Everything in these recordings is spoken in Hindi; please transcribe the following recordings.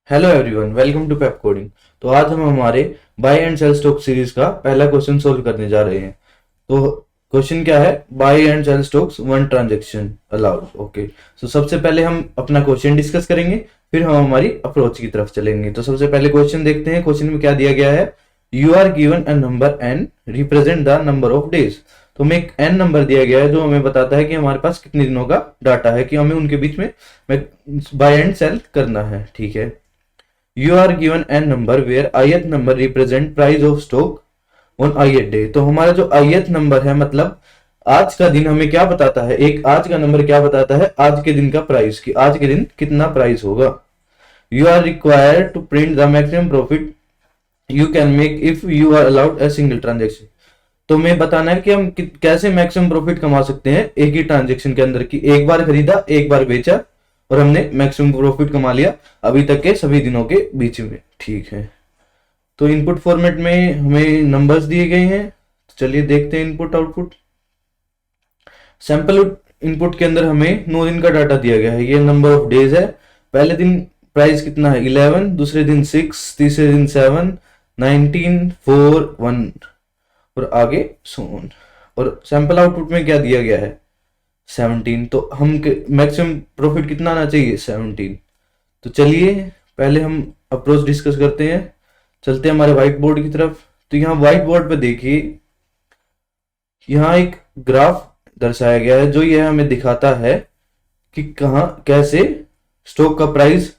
Hello everyone, welcome to Pepcoding. तो आज हम हमारे buy and sell stock series का पहला क्वेश्चन सोल्व करने जा रहे हैं। तो क्वेश्चन क्या है? Buy and sell stocks one transaction allowed. Okay, तो सबसे पहले हम अपना क्वेश्चन डिस्कस करेंगे, फिर हम हमारी अप्रोच की तरफ चलेंगे। तो सबसे पहले क्वेश्चन देखते हैं। क्वेश्चन में क्या दिया गया है? You are given a number N represent the number of days. तो हमें एक एन नंबर दिया गया है जो हमें बताता है कि हमारे पास कितने दिनों का डाटा है, कि हमें उनके बीच में बाय एंड सेल करना है। ठीक है। You are given n number where ith number represent price of stock on ith day। तो हमारा जो ith नंबर है, मतलब आज का दिन हमें क्या बताता है? एक आज का नंबर क्या बताता है? आज के दिन का प्राइस, कि आज के दिन कितना प्राइस होगा। You are required to print the maximum profit you can make if you are allowed a single transaction। तो हमें बताना है कि हम कैसे मैक्सिमम प्रॉफिट कमा सकते हैं एक ही ट्रांजेक्शन के अंदर, की एक बार खरीदा एक बार बेचा और हमने मैक्सिमम प्रॉफिट कमा लिया अभी तक के सभी दिनों के बीच में। ठीक है। तो इनपुट फॉर्मेट में हमें नंबर्स दिए गए हैं। तो चलिए देखते हैं इनपुट आउटपुट। सैंपल इनपुट के अंदर हमें 9 दिन का डाटा दिया गया है। ये नंबर ऑफ डेज है। पहले दिन प्राइस कितना है? 11, दूसरे दिन 6, तीसरे दिन 7, 19, 4, 1 और आगे सोन। और सैंपल आउटपुट में क्या दिया गया है? 17। तो हम मैक्सिमम प्रॉफिट कितना आना चाहिए? 17। तो चलिए पहले हम अप्रोच डिस्कस करते हैं। चलते हैं हमारे व्हाइट बोर्ड की तरफ। तो यहाँ व्हाइट बोर्ड पे देखिए, यहाँ एक ग्राफ दर्शाया गया है जो यह हमें दिखाता है कि कहाँ कैसे स्टॉक का प्राइस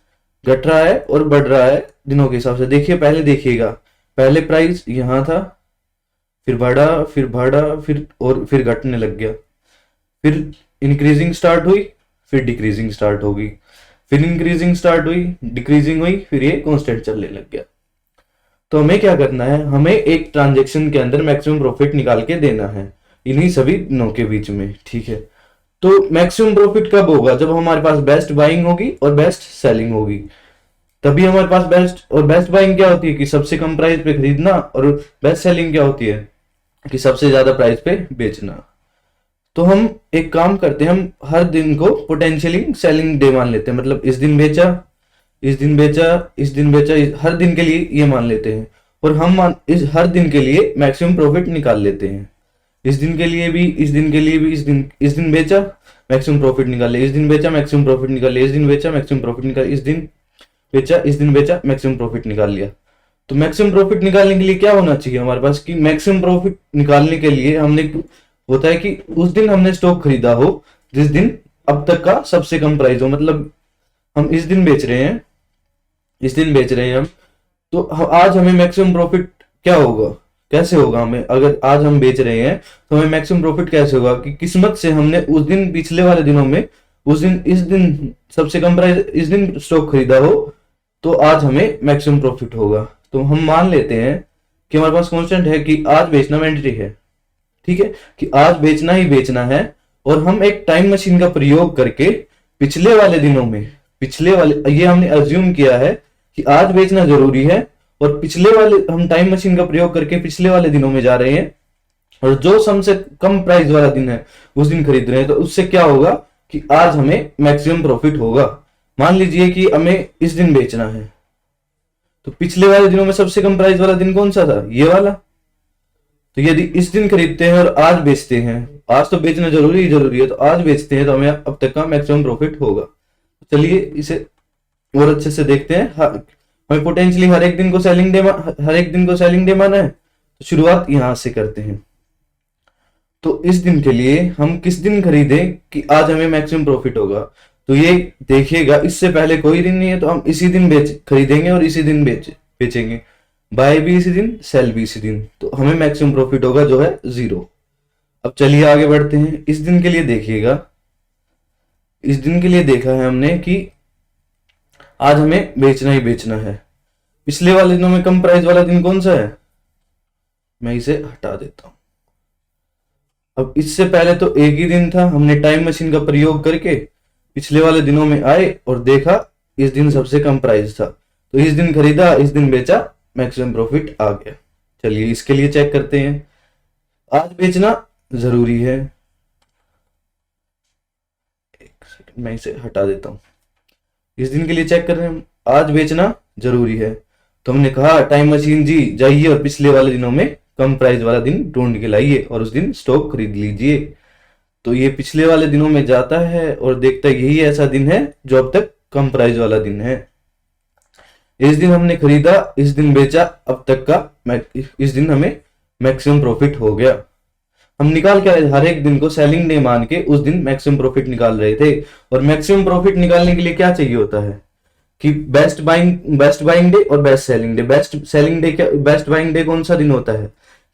घट रहा है और बढ़ रहा है दिनों के हिसाब से। देखिए, पहले देखिएगा, पहले प्राइस यहाँ था, फिर बढ़ा फिर घटने लग गया, फिर इंक्रीजिंग स्टार्ट हुई, फिर डिक्रीजिंग स्टार्ट होगी, फिर इंक्रीजिंग स्टार्ट हुई, डिक्रीजिंग हुई, फिर ये कांस्टेंट चलने लग गया। तो हमें क्या करना है? हमें एक ट्रांजेक्शन के अंदर मैक्सिमम प्रॉफिट निकाल के देना है इन्हीं सभी दिनों के बीच में। ठीक है। तो मैक्सिमम प्रॉफिट कब होगा? जब हमारे पास बेस्ट बाइंग होगी और बेस्ट सेलिंग होगी, तभी हमारे पास बेस्ट बाइंग क्या होती है कि सबसे कम प्राइस पे खरीदना, और बेस्ट सेलिंग क्या होती है कि सबसे ज्यादा प्राइस पे बेचना। तो हम एक काम करते हैं, हम हर दिन को पोटेंशियली सेलिंग डे मान लेते हैं। मतलब इस दिन बेचा, इस दिन बेचा, इस दिन बेचा, हर दिन के लिए ये मान लेते हैं। और हम इस हर दिन के लिए मैक्सिमम प्रॉफिट निकाल लेते हैं। इस दिन के लिए भी, इस दिन के लिए भी, इस दिन बेचा मैक्सिमम प्रॉफिट निकाल लिया, इस दिन बेचा मैक्सिमम प्रॉफिट निकाल लिया, इस दिन बेचा मैक्सिमम प्रॉफिट निकाल, इस दिन बेचा मैक्सिमम प्रॉफिट निकाल लिया। तो मैक्सिमम प्रॉफिट निकालने के लिए क्या होना चाहिए हमारे पास? कि मैक्सिमम प्रॉफिट निकालने के लिए हमने, होता है कि उस दिन हमने स्टॉक खरीदा हो जिस दिन अब तक का सबसे कम प्राइस हो। मतलब हम इस दिन बेच रहे हैं, इस दिन बेच रहे हैं हम, तो आज हमें मैक्सिमम प्रॉफिट क्या होगा? कैसे होगा? हमें अगर आज हम बेच रहे हैं तो हमें मैक्सिमम प्रॉफिट कैसे होगा? कि किस्मत से हमने उस दिन, पिछले वाले दिनों में उस दिन, इस दिन सबसे कम प्राइस, इस दिन स्टॉक खरीदा हो, तो आज हमें मैक्सिमम प्रॉफिट होगा। तो हम मान लेते हैं कि हमारे पास कांस्टेंट है कि आज बेचना मैंडेटरी है। ठीक है, कि आज बेचना ही बेचना है। और हम एक टाइम मशीन का प्रयोग करके पिछले वाले दिनों में, पिछले वाले, ये हमने अज्यूम किया है कि आज बेचना जरूरी है, और पिछले वाले, हम टाइम मशीन का प्रयोग करके पिछले वाले दिनों में जा रहे हैं, और जो सबसे कम प्राइस वाला दिन है उस दिन खरीद रहे हैं। तो उससे क्या होगा कि आज हमें मैक्सिमम प्रॉफिट होगा। मान लीजिए कि हमें इस दिन बेचना है, तो पिछले वाले दिनों में सबसे कम प्राइस वाला दिन कौन सा था? ये वाला। तो यदि इस दिन खरीदते हैं और आज बेचते हैं, आज तो बेचना जरूरी है, तो आज बेचते हैं, तो हमें अब तक का मैक्सिमम प्रॉफिट होगा। चलिए इसे और अच्छे से देखते हैं। हमें पोटेंशियली हर एक दिन को सेलिंग डे माना है। तो शुरुआत यहां से करते हैं। तो इस दिन के लिए हम किस दिन खरीदें कि आज हमें मैक्सिमम प्रॉफिट होगा? तो ये देखिएगा, इससे पहले कोई दिन नहीं है, तो हम इसी दिन खरीदेंगे और इसी दिन बेचेंगे। बाय भी इसी दिन, सेल भी इसी दिन, तो हमें मैक्सिमम प्रॉफिट होगा जो है 0। अब चलिए आगे बढ़ते हैं। इस दिन के लिए देखिएगा, इस दिन के लिए देखा है हमने कि आज हमें बेचना ही बेचना है। पिछले वाले दिनों में कम प्राइस वाला दिन कौन सा है? मैं इसे हटा देता हूं। अब इससे पहले तो एक ही दिन था, हमने टाइम मशीन का प्रयोग करके पिछले वाले दिनों में आए और देखा इस दिन सबसे कम प्राइस था, तो इस दिन खरीदा, इस दिन बेचा, मैक्सिमम प्रॉफिट आ गया। चलिए इसके लिए चेक करते हैं। आज बेचना जरूरी है, एक सेकंड मैं इसे हटा देता हूं। इस दिन के लिए चेक कर रहे हैं हम, आज बेचना जरूरी है। तो हमने कहा टाइम मशीन जी जाइए और पिछले वाले दिनों में कम प्राइस वाला दिन ढूंढ के लाइए और उस दिन स्टॉक खरीद लीजिए। तो ये पिछले वाले दिनों में जाता है और देखता है यही ऐसा दिन है जो अब तक कम प्राइस वाला दिन है। इस दिन हमने खरीदा, इस दिन बेचा, अब तक का इस दिन हमें मैक्सिमम प्रॉफिट हो गया। हम निकाल के हर एक दिन को सेलिंग डे मान के उस दिन मैक्सिमम प्रॉफिट निकाल रहे थे। और मैक्सिमम प्रॉफिट निकालने के लिए क्या चाहिए होता है कि बेस्ट बाइंग डे और best selling day. Best buying day कौन सा दिन होता है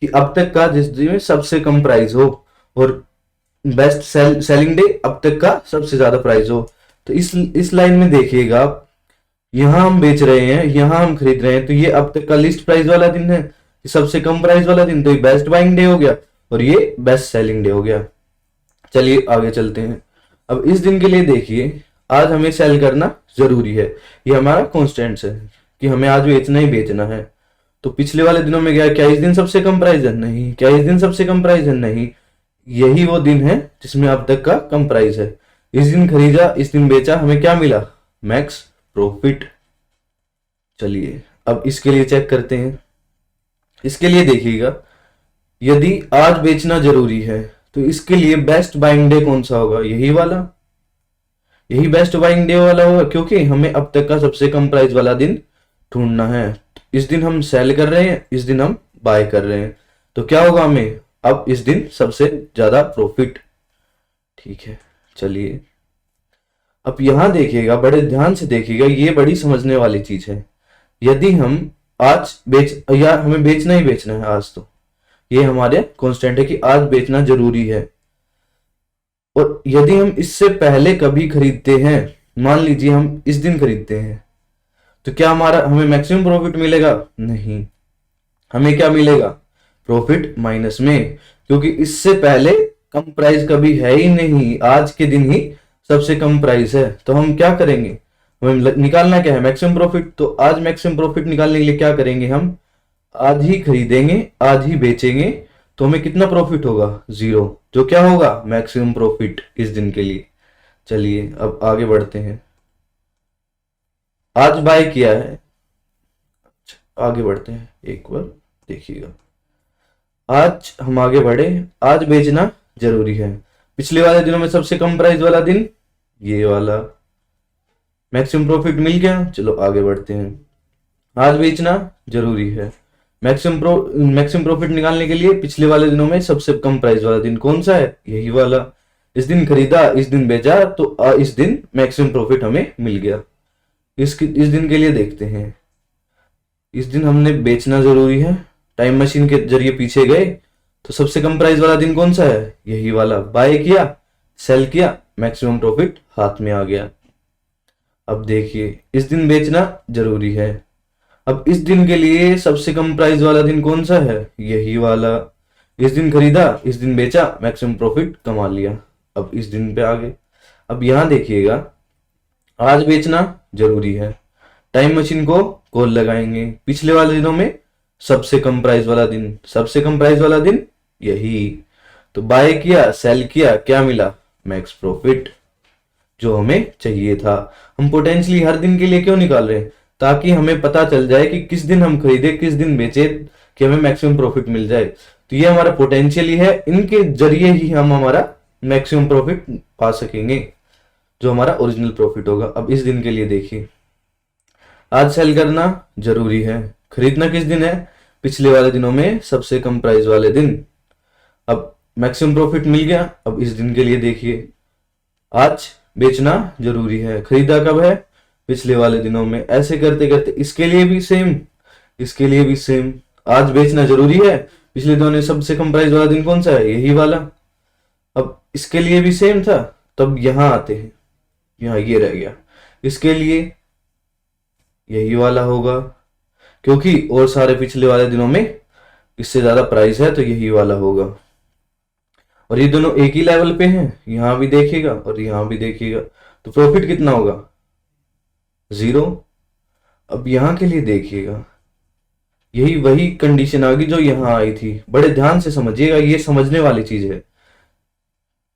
कि अब तक का जिस दिन में सबसे कम प्राइस हो, और बेस्ट सेलिंग डे अब तक का सबसे ज्यादा प्राइस हो। तो इस लाइन में देखिएगा आप, यहां हम बेच रहे हैं, यहां हम खरीद रहे हैं, तो ये अब तक का लिस्ट प्राइस वाला दिन है, सबसे कम प्राइस वाला दिन, तो ये बेस्ट बाइंग डे हो गया और ये बेस्ट सेलिंग डे हो गया। चलिए आगे चलते हैं। अब इस दिन के लिए देखिए, आज हमें सेल करना जरूरी है, ये हमारा कॉन्स्टेंट है कि हमें आज बेचना ही बेचना है। तो पिछले वाले दिनों में गया, क्या इस दिन सबसे कम प्राइस है? नहीं। क्या इस दिन सबसे कम प्राइस है? नहीं। यही वो दिन है जिसमें अब तक का कम प्राइस है। इस दिन खरीदा, इस दिन बेचा, हमें क्या मिला? Max profit. चलिए अब इसके लिए चेक करते हैं। इसके लिए देखिएगा, यदि आज बेचना जरूरी है तो इसके लिए बेस्ट बाइंग डे कौन सा होगा? यही वाला, यही बेस्ट बाइंग डे वाला होगा, क्योंकि हमें अब तक का सबसे कम प्राइस वाला दिन ढूंढना है। इस दिन हम सेल कर रहे हैं, इस दिन हम बाय कर रहे हैं, तो क्या होगा हमें अब इस दिन सबसे ज्यादा प्रॉफिट। ठीक है, चलिए अब यहां देखिएगा, बड़े ध्यान से देखिएगा, ये बड़ी समझने वाली चीज है। यदि हम आज या हमें बेचना ही बेचना है आज, तो ये हमारे कांस्टेंट है कि आज बेचना जरूरी है। और यदि हम इससे पहले कभी खरीदते हैं, मान लीजिए हम इस दिन खरीदते हैं, तो क्या हमें मैक्सिमम प्रॉफिट मिलेगा? नहीं। हमें क्या मिलेगा? प्रॉफिट माइनस में, क्योंकि इससे पहले कम प्राइस कभी है ही नहीं, आज के दिन ही सबसे कम प्राइस है। तो हम क्या करेंगे? हमें निकालना क्या है? Maximum profit. तो आज मैक्सिमम प्रॉफिट निकालने के लिए क्या करेंगे? हम आज ही खरीदेंगे, आज ही बेचेंगे, तो हमें कितना प्रॉफिट होगा? 0, जो क्या होगा? मैक्सिमम प्रॉफिट इस दिन के लिए। चलिए अब आगे बढ़ते हैं। आज बाय किया है, आगे बढ़ते हैं, एक बार देखिएगा। आज हम आगे बढ़े, आज बेचना जरूरी है। पिछले वाले दिनों में सबसे कम प्राइस वाला दिन ये वाला, मैक्सिमम प्रॉफिट मिल गया। चलो आगे बढ़ते हैं। आज बेचना जरूरी है, मैक्सिमम प्रॉफिट निकालने के लिए पिछले वाले दिनों में सबसे कम प्राइस वाला दिन कौन सा है? यही वाला। इस दिन खरीदा, इस दिन बेचा, तो इस दिन मैक्सिमम प्रॉफिट हमें मिल गया। इस दिन के लिए देखते हैं। इस दिन हमने बेचना जरूरी है, टाइम मशीन के जरिए पीछे गए, तो सबसे कम प्राइस वाला दिन कौन सा है? यही वाला। बाय किया, सेल किया, मैक्सिमम प्रॉफिट हाथ में आ गया। अब देखिए, इस दिन बेचना जरूरी है। अब इस दिन के लिए सबसे कम प्राइस वाला दिन कौन सा है? यही वाला। इस दिन खरीदा, इस दिन बेचा, मैक्सिमम प्रॉफिट कमा लिया। अब इस दिन पे आ गए। अब यहां देखिएगा, आज बेचना जरूरी है, टाइम मशीन को कॉल लगाएंगे। पिछले वाले दिनों में सबसे कम प्राइस वाला दिन, सबसे कम प्राइस वाला दिन यही, तो बाय किया, सेल किया, क्या मिला? मैक्स प्रॉफिट, जो हमें चाहिए था। हम पोटेंशियली हर दिन के लिए क्यों निकाल रहे हैं? ताकि हमें पता चल जाए कि किस दिन हम खरीदे, किस दिन बेचे, कि हमें मैक्सिमम प्रॉफिट मिल जाए। तो ये हमारा पोटेंशियली है, इनके जरिए ही हम हमारा मैक्सिमम प्रॉफिट पा सकेंगे, जो हमारा ओरिजिनल प्रॉफिट होगा। अब इस दिन के लिए देखिए, आज सेल करना जरूरी है, खरीदना किस दिन है? पिछले वाले दिनों में सबसे कम प्राइस वाले दिन। अब मैक्सिमम प्रॉफिट मिल गया। अब इस दिन के लिए देखिए, आज बेचना जरूरी है, खरीदा कब है? पिछले वाले दिनों में। ऐसे करते करते इसके लिए भी सेम, इसके लिए भी सेम। आज बेचना जरूरी है, पिछले दिनों में सबसे कम प्राइस वाला दिन कौन सा है? यही वाला। अब इसके लिए भी सेम था, तब यहां आते हैं, यहां ये रह गया। इसके लिए यही वाला होगा, क्योंकि और सारे पिछले वाले दिनों में इससे ज्यादा प्राइस है, तो यही वाला होगा। और ये दोनों एक ही लेवल पे हैं, यहां भी देखिएगा और यहां भी देखिएगा, तो प्रॉफिट कितना होगा? 0। अब यहां के लिए देखिएगा, यही वही कंडीशन आ गई जो यहां आई थी। बड़े ध्यान से समझिएगा, ये समझने वाली चीज है।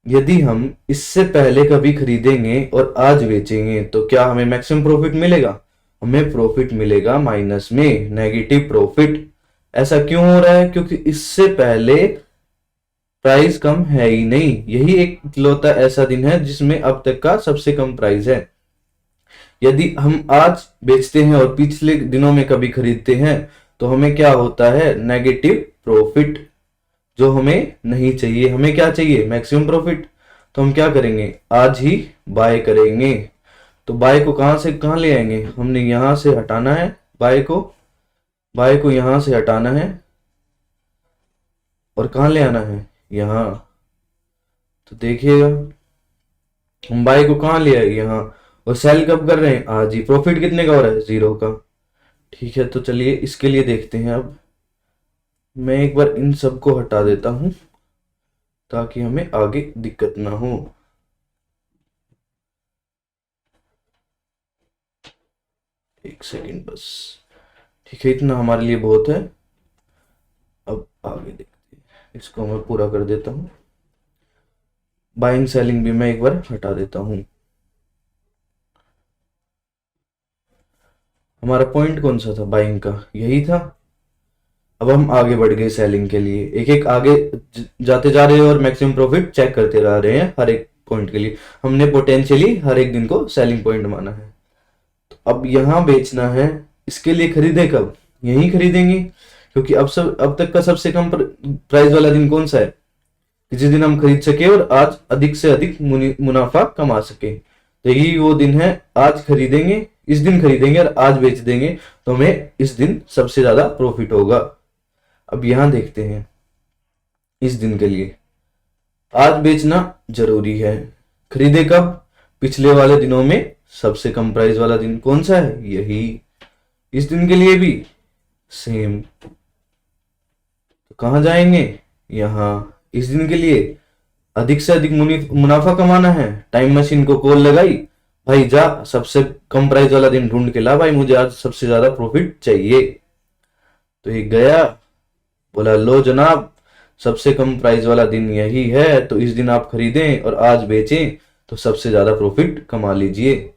यदि हम इससे पहले कभी खरीदेंगे और आज बेचेंगे, तो क्या हमें मैक्सिमम प्रॉफिट मिलेगा? हमें प्रॉफिट मिलेगा माइनस में, नेगेटिव प्रॉफिट। ऐसा क्यों हो रहा है? क्योंकि इससे पहले प्राइस कम है ही नहीं। यही एक इकलौता ऐसा दिन है जिसमें अब तक का सबसे कम प्राइस है। यदि हम आज बेचते हैं और पिछले दिनों में कभी खरीदते हैं तो हमें क्या होता है? नेगेटिव प्रॉफिट, जो हमें नहीं चाहिए। हमें क्या चाहिए? Maximum profit. तो हम क्या करेंगे? आज ही बाय करेंगे। तो बाय को कहां से कहां ले आएंगे? हमने यहां से हटाना है बाय को यहां से हटाना है और कहां ले आना है? यहां। तो देखिएगा, हम बाय को कहां ले आए? यहां। और सेल कब कर रहे हैं? आज ही। प्रॉफिट कितने का हो रहा है? 0 का। ठीक है, तो चलिए इसके लिए देखते हैं। अब मैं एक बार इन सबको हटा देता हूं ताकि हमें आगे दिक्कत ना हो। एक सेकंड बस। ठीक है, इतना हमारे लिए बहुत है। अब आगे देखते हैं। इसको मैं पूरा कर देता हूं। बाइंग सेलिंग भी मैं एक बार हटा देता हूं। हमारा पॉइंट कौन सा था बाइंग का? यही था। अब हम आगे बढ़ गए सेलिंग के लिए। एक एक आगे जाते जा रहे हैं और मैक्सिमम प्रॉफिट चेक करते रह रहे हैं हर एक पॉइंट के लिए। हमने पोटेंशियली हर एक दिन को सेलिंग पॉइंट माना है। तो अब यहां बेचना है। इसके लिए खरीदे कब? यही खरीदेंगे, क्योंकि अब तक का सबसे कम प्राइस वाला दिन कौन सा है? जिस दिन हम खरीद सके और आज अधिक से अधिक मुनाफा कमा सके। तो यही वो दिन है। आज खरीदेंगे, इस दिन खरीदेंगे और आज बेच देंगे तो हमें इस दिन सबसे ज्यादा प्रॉफिट होगा। अब यहां देखते हैं। इस दिन के लिए आज बेचना जरूरी है। खरीदे कब? पिछले वाले दिनों में सबसे कम प्राइस वाला दिन कौन सा है? यही। इस दिन के लिए भी सेम। तो कहां जाएंगे? यहां। इस दिन के लिए अधिक से अधिक मुनाफा कमाना है। टाइम मशीन को कॉल लगाई, भाई जा सबसे कम प्राइस वाला दिन ढूंढ के ला भाई, मुझे आज सबसे ज्यादा प्रॉफिट चाहिए। तो ये गया, बोला लो जनाब, सबसे कम प्राइस वाला दिन यही है, तो इस दिन आप खरीदें और आज बेचें तो सबसे ज्यादा प्रॉफिट कमा लीजिए।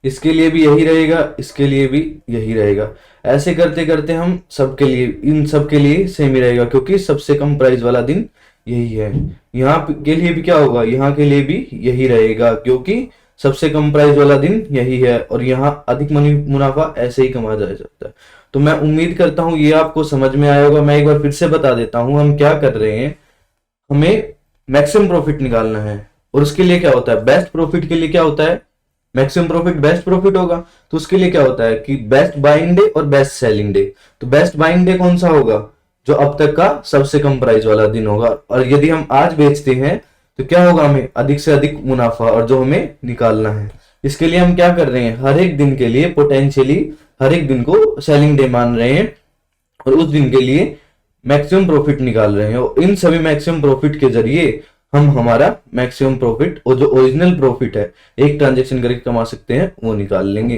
इसके लिए भी यही रहेगा, इसके लिए भी यही रहेगा। ऐसे करते करते हम सबके लिए, इन सब के लिए सेम ही रहेगा, क्योंकि सबसे कम प्राइस वाला दिन यही है। यहाँ के लिए भी क्या होगा? यहाँ के लिए भी यही रहेगा, क्योंकि सबसे कम प्राइस वाला दिन यही है और यहाँ अधिक मुनाफा ऐसे ही कमा जा सकता है। तो मैं उम्मीद करता हूँ ये आपको समझ में आया होगा। मैं एक बार फिर से बता देता हूँ हम क्या कर रहे हैं। हमें मैक्सिमम प्रॉफिट निकालना है और उसके लिए क्या होता है? बेस्ट प्रॉफिट के लिए क्या होता है? मैक्सिमम प्रॉफिट बेस्ट प्रॉफिट होगा। तो उसके लिए क्या होता है कि बेस्ट बाइंग डे और बेस्ट सेलिंग डे। तो बेस्ट बाइंग डे कौन सा होगा? जो अब तक का सबसे कम प्राइस वाला दिन होगा। और यदि हम आज बेचते हैं तो क्या होगा? हमें अधिक से अधिक मुनाफा, और जो हमें निकालना है। इसके लिए हम क्या कर रहे हैं? हर एक दिन के लिए पोटेंशियली हर एक दिन को सेलिंग डे मान रहे हैं और उस दिन के लिए मैक्सिमम प्रॉफिट निकाल रहे हैं। और इन सभी मैक्सिमम प्रॉफिट के जरिए हम हमारा मैक्सिमम प्रॉफिट और जो ओरिजिनल प्रॉफिट है एक ट्रांजेक्शन करके कमा सकते हैं, वो निकाल लेंगे।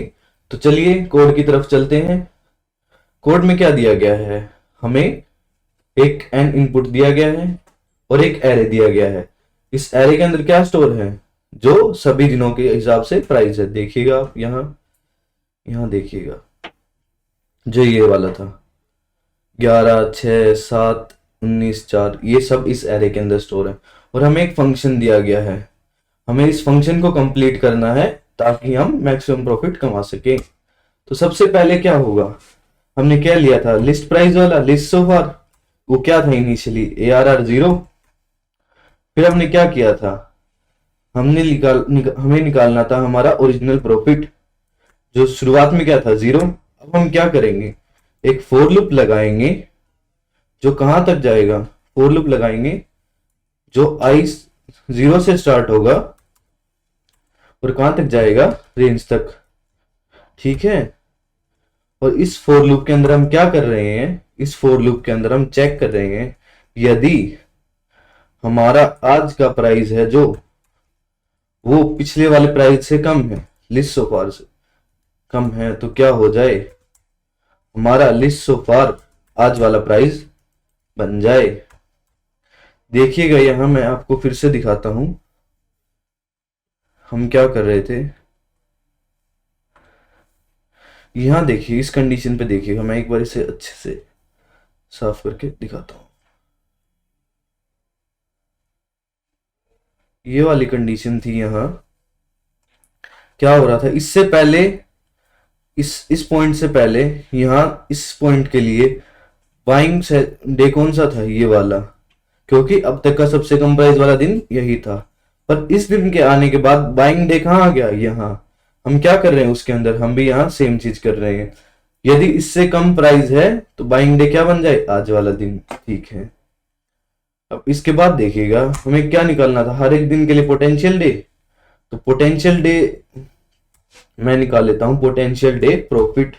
तो चलिए कोड की तरफ चलते हैं। कोड में क्या दिया गया है? हमें एक एन इनपुट दिया गया है और एक एरे दिया गया है। इस एरे के अंदर क्या स्टोर है? जो सभी दिनों के हिसाब से प्राइस है। देखिएगा आप यहां देखिएगा, जो ये वाला था 11, 6, 7, 19, 4, ये सब इस एरे के अंदर स्टोर है। और हमें एक फंक्शन दिया गया है। हमें इस फंक्शन को कंप्लीट करना है ताकि हम मैक्सिमम प्रॉफिट कमा सके। तो सबसे पहले क्या होगा? हमने क्या लिया था? लिस्ट प्राइस वाला, लिस्ट सो फार। वो क्या था इनिशियली? ARR 0। फिर हमने क्या किया था? हमें निकालना था हमारा ओरिजिनल प्रॉफिट, जो शुरुआत में क्या था? 0। अब हम क्या करेंगे? एक फोर लूप लगाएंगे जो कहां तक जाएगा? फोर लूप लगाएंगे जो i 0 से स्टार्ट होगा और कहां तक जाएगा? रेंज तक। ठीक है। और इस फोर लूप के अंदर हम क्या कर रहे हैं? इस फोर लूप के अंदर हम चेक कर रहे हैं यदि हमारा आज का प्राइस है जो वो पिछले वाले प्राइस से कम है, लिस्ट सो फार से कम है, तो क्या हो जाए? हमारा लिस्ट सो फार आज वाला प्राइस बन जाए। देखिएगा, यहां मैं आपको फिर से दिखाता हूं हम क्या कर रहे थे। यहाँ देखिए इस कंडीशन पे देखिएगा, मैं एक बार इसे अच्छे से साफ करके दिखाता हूँ। ये वाली कंडीशन थी, यहाँ क्या हो रहा था इससे पहले, इस पॉइंट से पहले, यहाँ इस पॉइंट के लिए बाइंग डे कौन सा था, ये वाला, क्योंकि अब तक का सबसे कम प्राइस वाला दिन यही था। पर इस दिन के आने के बाद बाइंग डे कहाँ आ गया, यहाँ हम क्या कर रहे हैं उसके अंदर, हम भी यहाँ सेम चीज कर रहे हैं। यदि इससे कम प्राइस है तो बाइंग डे क्या बन जाए, आज वाला दिन, ठीक है। अब इसके बाद देखिएगा हमें क्या निकालना था, हर एक दिन के लिए पोटेंशियल डे। तो पोटेंशियल डे मैं निकाल लेता हूं, पोटेंशियल डे प्रॉफिट,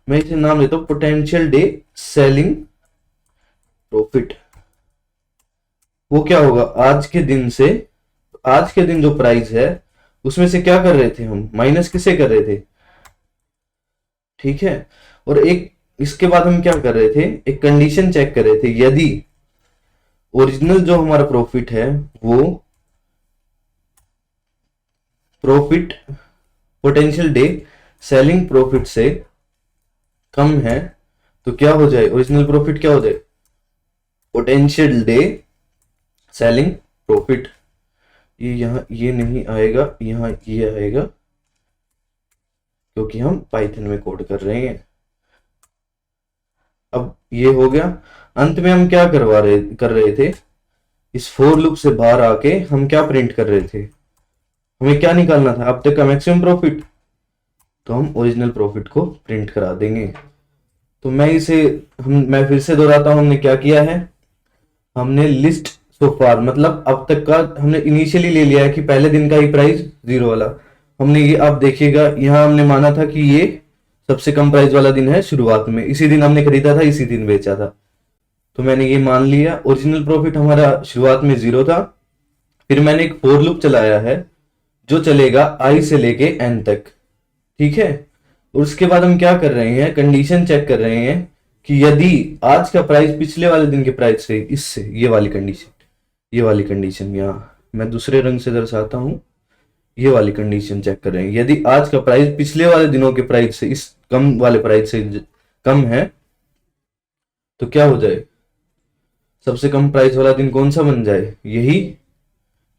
मैं इसे नाम लेता हूं पोटेंशियल डे सेलिंग प्रॉफिट। वो क्या होगा, आज के दिन से, आज के दिन जो प्राइस है उसमें से क्या कर रहे थे हम, माइनस किसे कर रहे थे, ठीक है। और एक इसके बाद हम क्या कर रहे थे, एक कंडीशन चेक कर रहे थे, यदि ओरिजिनल जो हमारा प्रॉफिट है वो profit potential day selling profit से कम है तो क्या हो जाए, ओरिजिनल प्रॉफिट क्या हो जाए, पोटेंशियल डे सेलिंग प्रॉफिट। ये यहाँ ये नहीं आएगा, यहाँ ये आएगा, क्योंकि हम पाइथन में कोड कर रहे हैं। अब ये हो गया। अंत में हम क्या कर रहे थे, इस फोर लूप से बाहर आके हम क्या प्रिंट कर रहे थे, हमें क्या निकालना था, अब तक का मैक्सिमम प्रॉफिट। तो हम ओरिजिनल प्रॉफिट को प्रिंट करा देंगे। तो मैं फिर से दोहराता हूं, हमने क्या किया है, हमने लिस्ट सो फार, मतलब अब तक का हमने इनिशियली ले लिया है कि पहले दिन का ही प्राइस 0 वाला हमने, ये आप देखिएगा यहाँ हमने माना था कि ये सबसे कम प्राइस वाला दिन है शुरुआत में, इसी दिन हमने खरीदा था, इसी दिन बेचा था, तो मैंने ये मान लिया। ओरिजिनल प्रॉफिट हमारा शुरुआत में 0 था। फिर मैंने एक फोर लूप चलाया है जो चलेगा आई से लेके एन तक, ठीक है। और उसके बाद हम क्या कर रहे हैं, कंडीशन चेक कर रहे हैं कि यदि आज का प्राइस पिछले वाले दिन के प्राइस से, इससे ये वाली कंडीशन यहाँ मैं दूसरे रंग से दर्शाता हूं, ये वाली कंडीशन चेक कर रहे हैं, यदि आज का प्राइस पिछले वाले दिनों के प्राइस से, इस कम वाले प्राइस से कम है तो क्या हो जाए, सबसे कम प्राइस वाला दिन कौन सा बन जाए, यही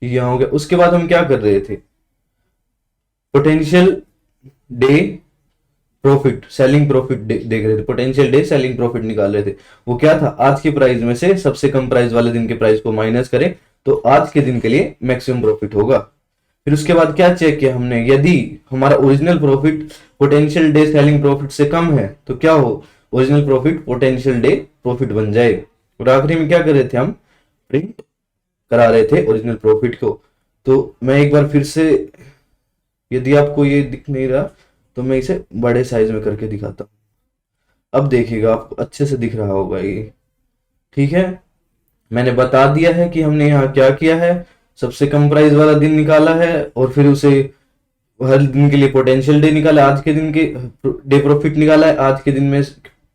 यहां हो गया। उसके बाद हम क्या कर रहे थे, potential day profit selling profit देख रहे थे, पोटेंशियल डे सेलिंग प्रॉफिट निकाल रहे थे। वो क्या था, आज के प्राइस में से सबसे कम प्राइस वाले दिन के प्राइस को माइनस करें तो आज के दिन के लिए मैक्सिमम प्रॉफिट होगा। फिर उसके बाद क्या चेक किया हमने, यदि हमारा original profit potential day selling profit से कम है तो क्या हो, original profit potential day profit बन जाए। और आखिरी में क्या कर रहे थे, हम प्रिंट करा रहे थे ओरिजिनल प्रॉफिट को। तो मैं एक बार फिर से, यदि आपको ये दिख नहीं रहा तो मैं इसे बड़े साइज में करके दिखाता हूं। अब देखिएगा आपको अच्छे से दिख रहा होगा ये, ठीक है। मैंने बता दिया है कि हमने यहाँ क्या किया है, सबसे कम प्राइस वाला दिन निकाला है और फिर उसे हर दिन के लिए पोटेंशियल डे निकाला, आज के दिन के डे प्रॉफिट निकाला है, आज के दिन में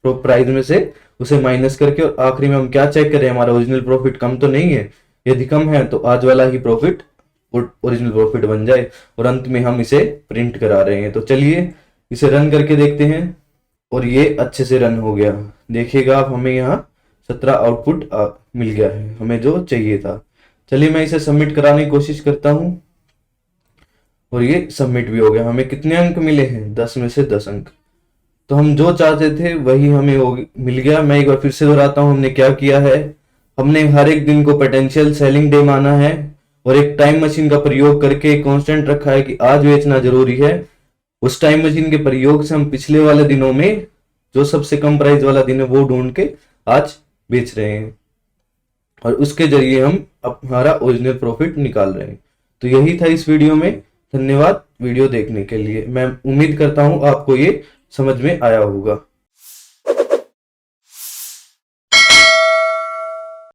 प्राइस में से उसे माइनस करके, और आखिरी में हम क्या चेक करें, हमारा ओरिजिनल प्रॉफिट कम तो नहीं है, यदि कम है तो आज वाला ही प्रॉफिट ओरिजिनल प्रॉफिट बन जाए। और अंत में हम इसे प्रिंट करा रहे हैं। तो चलिए इसे रन करके देखते हैं। और ये अच्छे से रन हो गया, देखिएगा आप, हमें यहाँ 17 आउटपुट मिल गया है, हमें जो चाहिए था। चलिए मैं इसे सबमिट कराने की कोशिश करता हूं और ये सबमिट भी हो गया। हमें कितने अंक मिले हैं, 10 में से 10 अंक। तो हम जो चाहते थे वही हमें मिल गया। मैं एक बार फिर से दोहराता हूं, हमने क्या किया है, हमने हर एक दिन को पोटेंशियल सेलिंग डे माना है और एक टाइम मशीन का प्रयोग करके कांस्टेंट रखा है कि आज बेचना जरूरी है। उस टाइम मशीन के प्रयोग से हम पिछले वाले दिनों में जो सबसे कम प्राइस वाला दिन है वो ढूंढ के आज बेच रहे हैं और उसके जरिए हम हमारा ओरिजिनल प्रॉफिट निकाल रहे हैं। तो यही था इस वीडियो में। धन्यवाद वीडियो देखने के लिए। मैं उम्मीद करता हूं आपको ये समझ में आया होगा।